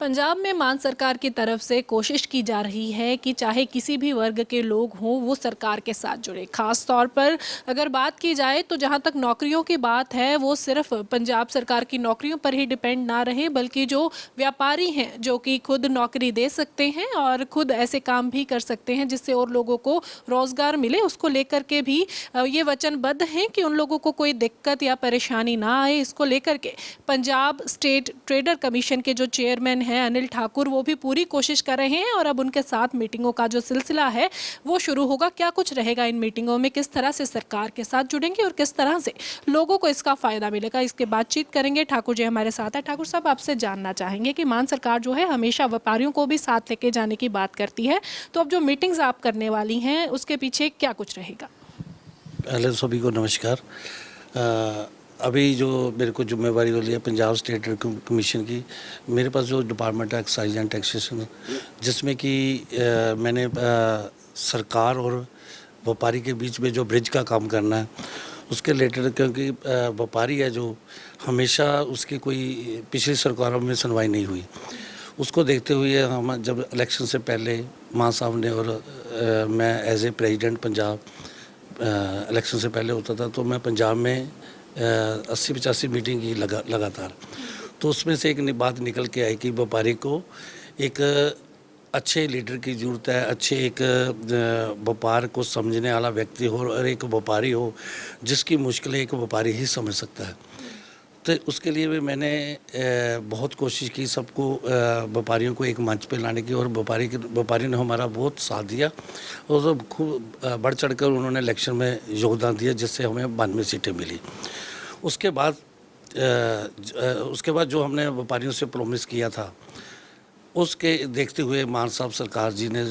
पंजाब में मान सरकार की तरफ से कोशिश की जा रही है कि चाहे किसी भी वर्ग के लोग हों वो सरकार के साथ जुड़े। खास तौर पर अगर बात की जाए तो जहां तक नौकरियों की बात है वो सिर्फ पंजाब सरकार की नौकरियों पर ही डिपेंड ना रहे, बल्कि जो व्यापारी हैं जो कि खुद नौकरी दे सकते हैं और खुद ऐसे काम भी कर सकते हैं जिससे और लोगों को रोजगार मिले, उसको लेकर के भी ये वचनबद्ध हैं कि उन लोगों को कोई दिक्कत या परेशानी ना आए। इसको लेकर के पंजाब स्टेट ट्रेडर कमीशन के जो चेयरमैन हैं अनिल ठाकुर, वो भी पूरी कोशिश कर रहे हैं और अब उनके साथ मीटिंगों का जो सिलसिला है वो शुरू होगा। क्या कुछ रहेगा इन मीटिंगों में, किस तरह से सरकार के साथ जुड़ेंगे और किस तरह से लोगों को इसका फायदा मिलेगा, इसके बातचीत करेंगे। ठाकुर जी हमारे साथ है। ठाकुर साहब, आपसे जानना चाहेंगे कि मान सरकार जो है हमेशा व्यापारियों को भी साथ लेके जाने की बात करती है, तो अब जो मीटिंग्स आप करने वाली हैं उसके पीछे क्या कुछ रहेगा? पहले सभी को नमस्कार। अभी जो मेरे को जिम्मेवारी वाली है पंजाब स्टेट कमीशन की, मेरे पास जो डिपार्टमेंट है एक्साइज एंड टैक्सेशन, जिसमें कि मैंने सरकार और व्यापारी के बीच में जो ब्रिज का काम करना है उसके रिलेटेड, क्योंकि व्यापारी है जो हमेशा उसकी कोई पिछली सरकारों में सुनवाई नहीं हुई, उसको देखते हुए हम जब इलेक्शन से पहले मान साहब ने और मैं as a president Punjab election से पहले होता था, तो मैं पंजाब में 80-85 मीटिंग की लगातार। तो उसमें से एक बात निकल के आई कि व्यापारी को एक अच्छे लीडर की ज़रूरत है, अच्छे एक व्यापार को समझने वाला व्यक्ति हो और एक व्यापारी हो जिसकी मुश्किलें एक व्यापारी ही समझ सकता है। तो उसके लिए भी मैंने बहुत कोशिश की सबको व्यापारियों को एक मंच पे लाने की, और व्यापारियों ने हमारा बहुत साथ दिया और सब खूब बढ़ चढ़कर उन्होंने इलेक्शन में योगदान दिया, जिससे हमें 92 सीटें मिली। उसके बाद जो हमने व्यापारियों से प्रॉमिस किया था उसके देखते हुए मान साहब सरकार जी ने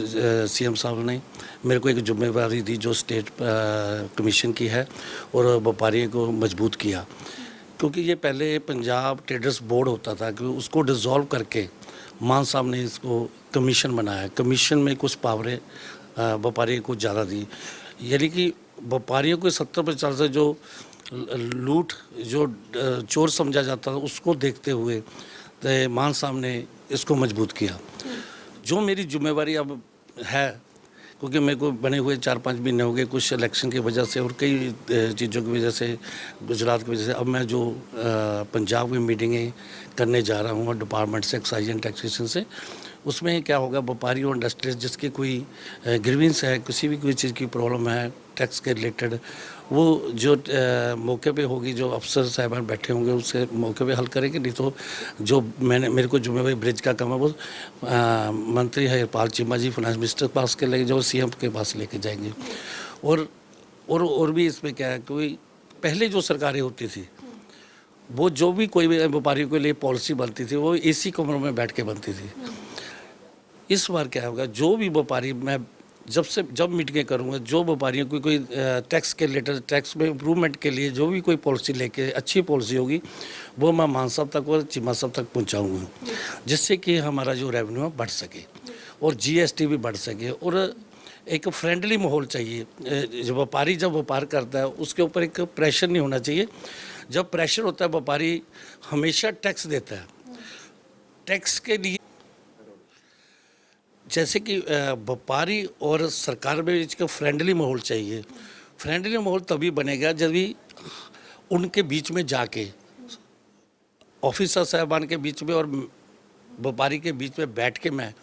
सीएम साहब ने मेरे को एक जिम्मेवारी दी जो स्टेट कमीशन की है, और व्यापारियों को मजबूत किया। क्योंकि ये पहले पंजाब ट्रेडर्स बोर्ड होता था कि उसको डिज़ोल्व करके मान साहब ने इसको कमीशन बनाया। कमीशन में कुछ पावरें व्यापारियों को ज़्यादा दी, यानी कि व्यापारियों को 70% से जो लूट जो चोर समझा जाता था उसको देखते हुए तो मान साहब ने इसको मजबूत किया। जो मेरी जिम्मेवारी अब है, क्योंकि मेरे को बने हुए 4-5 महीने हो गए, कुछ इलेक्शन की वजह से और कई चीज़ों की वजह से, गुजरात की वजह से, अब मैं जो पंजाब की मीटिंगें करने जा रहा हूँ डिपार्टमेंट से एक्साइज एंड टैक्सेशन से, उसमें क्या होगा, व्यापारी और इंडस्ट्रीज जिसकी कोई ग्रीवेंस है, किसी भी कोई चीज़ की प्रॉब्लम है टैक्स के रिलेटेड, वो जो मौके पे होगी, जो अफसर साहबान बैठे होंगे उससे मौके पे हल करेंगे। नहीं तो जो मेरे को जिम्मेवारी ब्रिज का काम है वो मंत्री हरपाल चीमा जी फाइनेंस मिनिस्टर के पास के लेके जाओ, सीएम के पास लेके जाएंगे। और भी इसमें क्या है, कोई पहले जो सरकारें होती थी वो जो भी कोई भी व्यापारियों के लिए पॉलिसी बनती थी वो इसी कमरों में बैठ के बनती थी। इस बार क्या होगा, जो भी व्यापारी, मैं जब मीटिंगें करूंगा, जो व्यापारियों की कोई टैक्स के रिलेटेड, टैक्स में इम्प्रूवमेंट के लिए जो भी कोई पॉलिसी लेके अच्छी पॉलिसी होगी वो मैं मान साहब तक और चीमा साहब तक पहुंचाऊंगा, जिससे कि हमारा जो रेवेन्यू है बढ़ सके और जीएसटी भी बढ़ सके। और एक फ्रेंडली माहौल चाहिए। जब व्यापार करता है उसके ऊपर एक प्रेशर नहीं होना चाहिए। जब प्रेशर होता है, व्यापारी हमेशा टैक्स देता है। टैक्स के लिए जैसे कि व्यापारी और सरकार में इसका फ्रेंडली माहौल चाहिए। फ्रेंडली माहौल तभी बनेगा जब भी उनके बीच में जाके, ऑफिसर साहबान के बीच में और व्यापारी के बीच में बैठ के मैं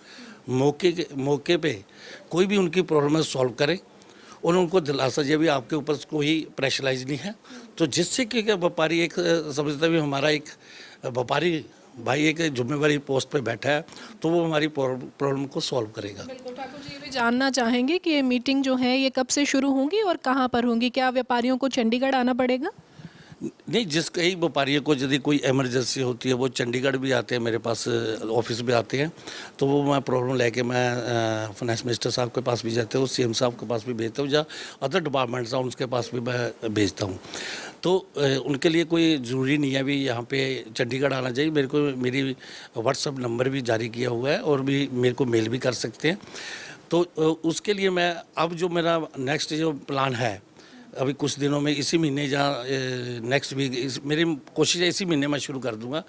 मौके पे कोई भी उनकी प्रॉब्लम सॉल्व करें और उनको दिलासा दिया भी आपके ऊपर कोई प्रेशराइज नहीं है। तो जिससे कि व्यापारी एक समझता भी हमारा एक व्यापारी भाई एक जिम्मेवारी पोस्ट पे बैठा है, तो वो हमारी प्रॉब्लम को सॉल्व करेगा। बिल्कुल। ठाकुर जी, ये भी जानना चाहेंगे कि ये मीटिंग जो है ये कब से शुरू होंगी और कहाँ पर होंगी? क्या व्यापारियों को चंडीगढ़ आना पड़ेगा? नहीं, जिस कई व्यापारियों को यदि कोई इमरजेंसी होती है वो चंडीगढ़ भी आते हैं, मेरे पास ऑफिस भी आते हैं, तो वो मैं प्रॉब्लम लेके मैं फाइनेंस मिनिस्टर साहब के पास भी जाते हूँ, सीएम साहब के पास भी भेजता हूँ, या अदर डिपार्टमेंट्स हैं उनके पास भी मैं भेजता हूँ। तो उनके लिए कोई ज़रूरी नहीं है भी यहाँ पे चंडीगढ़ आना चाहिए। मेरी व्हाट्सअप नंबर भी जारी किया हुआ है और भी मेरे को मेल भी कर सकते हैं। तो उसके लिए मैं अब जो मेरा नेक्स्ट जो प्लान है अभी कुछ दिनों में इसी महीने या नेक्स्ट वीक मेरी कोशिश है इसी महीने में शुरू कर दूंगा।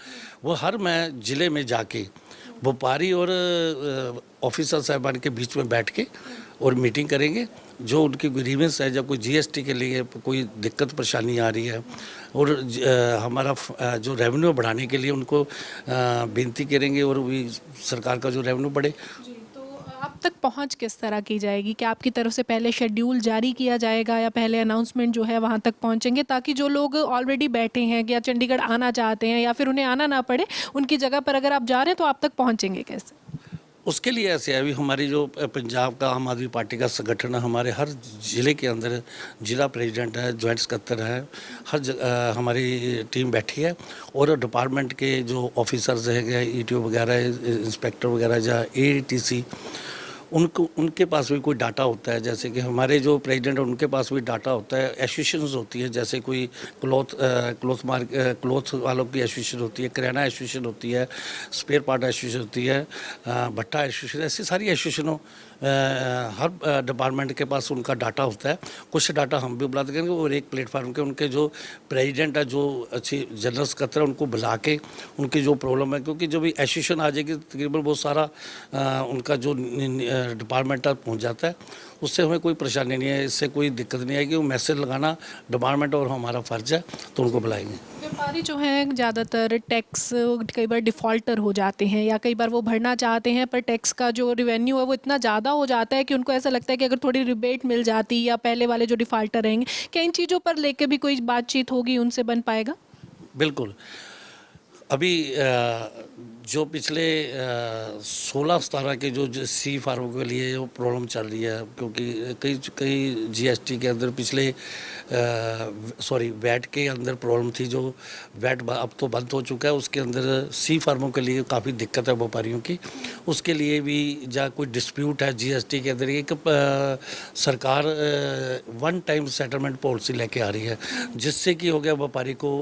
वो हर मैं ज़िले में जाके व्यापारी और ऑफिसर साहबान के बीच में बैठ के और मीटिंग करेंगे। जो उनकी ग्रीवेंस है, जब कोई जीएसटी के लिए कोई दिक्कत परेशानी आ रही है और हमारा जो रेवेन्यू बढ़ाने के लिए उनको विनती करेंगे और भी सरकार का जो रेवेन्यू बढ़े। अब तक पहुंच किस तरह की जाएगी? क्या आपकी तरफ से पहले शेड्यूल जारी किया जाएगा या पहले अनाउंसमेंट जो है वहां तक पहुंचेंगे, ताकि जो लोग ऑलरेडी बैठे हैं या चंडीगढ़ आना चाहते हैं या फिर उन्हें आना ना पड़े, उनकी जगह पर अगर आप जा रहे हैं तो आप तक पहुंचेंगे कैसे? उसके लिए ऐसे है, अभी हमारी जो पंजाब का आम आदमी पार्टी का संगठन है, हमारे हर ज़िले के अंदर जिला प्रेसिडेंट है, जॉइंट सकत्तर है, हर हमारी टीम बैठी है और डिपार्टमेंट के जो ऑफिसर्स हैं, ईटीओ वगैरह, इंस्पेक्टर वगैरह या एटीसी, उनके पास भी कोई डाटा होता है। जैसे कि हमारे जो प्रेसिडेंट है उनके पास भी डाटा होता है, एसोसिएशंस होती है, जैसे कोई क्लॉथ वालों की एसोसिएशन होती है, किराना एसोसिएशन होती है, स्पेयर पार्ट एसोसिएशन होती है, भट्टा एसोसिएशन, ऐसी सारी एसोसिएशनों हर डिपार्टमेंट के पास उनका डाटा होता है। कुछ डाटा हम भी उपलब्ध करेंगे और एक प्लेटफार्म के उनके जो प्रेसिडेंट है, जो अच्छी जनरल सकत्तर है, उनको बुला के उनकी जो प्रॉब्लम है, क्योंकि जब एसोसिएशन आ जाएगी तकरीबन बहुत सारा उनका जो डिपार्टमेंट तक पहुँच जाता है, उससे हमें कोई परेशानी नहीं है, इससे कोई दिक्कत नहीं आएगी। वो मैसेज लगाना डिपार्टमेंट और हमारा फ़र्ज है, तो उनको बुलाएंगे। व्यापारी जो हैं ज़्यादातर टैक्स कई बार डिफ़ॉल्टर हो जाते हैं या कई बार वो भरना चाहते हैं, पर टैक्स का जो रेवेन्यू है वो इतना ज़्यादा हो जाता है कि उनको ऐसा लगता है कि अगर थोड़ी रिबेट मिल जाती या पहले वाले जो डिफ़ॉल्टर रहेंगे, क्या इन चीज़ों पर लेके भी कोई बातचीत होगी, उनसे बन पाएगा? बिल्कुल। अभी जो पिछले 16-17 के जो सी फार्मों के लिए जो प्रॉब्लम चल रही है, क्योंकि कई जीएसटी के अंदर पिछले वैट के अंदर प्रॉब्लम थी, जो वैट अब तो बंद हो चुका है, उसके अंदर सी फार्मों के लिए काफ़ी दिक्कत है व्यापारियों की। उसके लिए भी जहाँ कोई डिस्प्यूट है जीएसटी के अंदर, एक सरकार वन टाइम सेटलमेंट पॉलिसी लेके आ रही है, जिससे कि हो गया व्यापारी को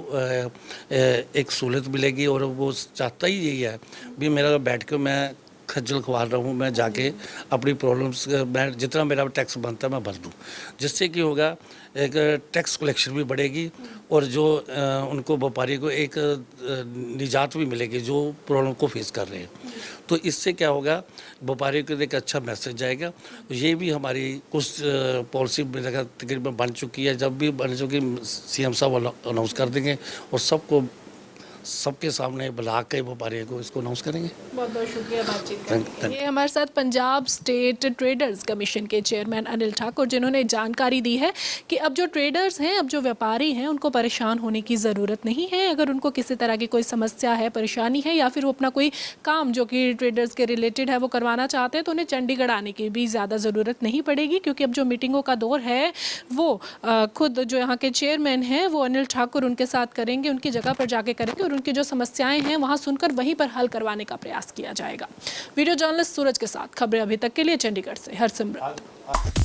एक सहूलत मिलेगी और वो चाहता ही यही है भी मेरा बैठ के मैं खज्जल खुआर रहा हूँ, मैं जाके अपनी प्रॉब्लम्स मैं जितना मेरा टैक्स बनता है मैं भर दूँ, जिससे कि होगा एक टैक्स कलेक्शन भी बढ़ेगी और जो उनको व्यापारी को एक निजात भी मिलेगी जो प्रॉब्लम को फेस कर रहे हैं। तो इससे क्या होगा, व्यापारी को एक अच्छा मैसेज जाएगा। ये भी हमारी कुछ पॉलिसी मेरा तकरीबन बन चुकी है, जब भी बन चुकी सीएम साहब अनाउंस कर देंगे और सबके सामने बुला के व्यापारियों को इसको अनाउंस करेंगे। बहुत बहुत शुक्रिया बातचीत करने के लिए। हमारे साथ पंजाब स्टेट ट्रेडर्स कमीशन के चेयरमैन अनिल ठाकुर, जिन्होंने जानकारी दी है कि अब जो ट्रेडर्स हैं, अब जो व्यापारी हैं, उनको परेशान होने की ज़रूरत नहीं है। अगर उनको किसी तरह की कोई समस्या है, परेशानी है या फिर वो अपना कोई काम जो कि ट्रेडर्स के रिलेटेड है वो करवाना चाहते हैं, तो उन्हें चंडीगढ़ आने की भी ज़्यादा ज़रूरत नहीं पड़ेगी, क्योंकि अब जो मीटिंगों का दौर है वो खुद जो यहाँ के चेयरमैन हैं वो अनिल ठाकुर उनके साथ करेंगे, उनकी जगह पर जाके करेंगे और उनकी जो समस्याएं हैं वहां सुनकर वहीं पर हल करवाने का प्रयास किया जाएगा। वीडियो जर्नलिस्ट सूरज के साथ खबरें अभी तक के लिए चंडीगढ़ से हरसिमरत।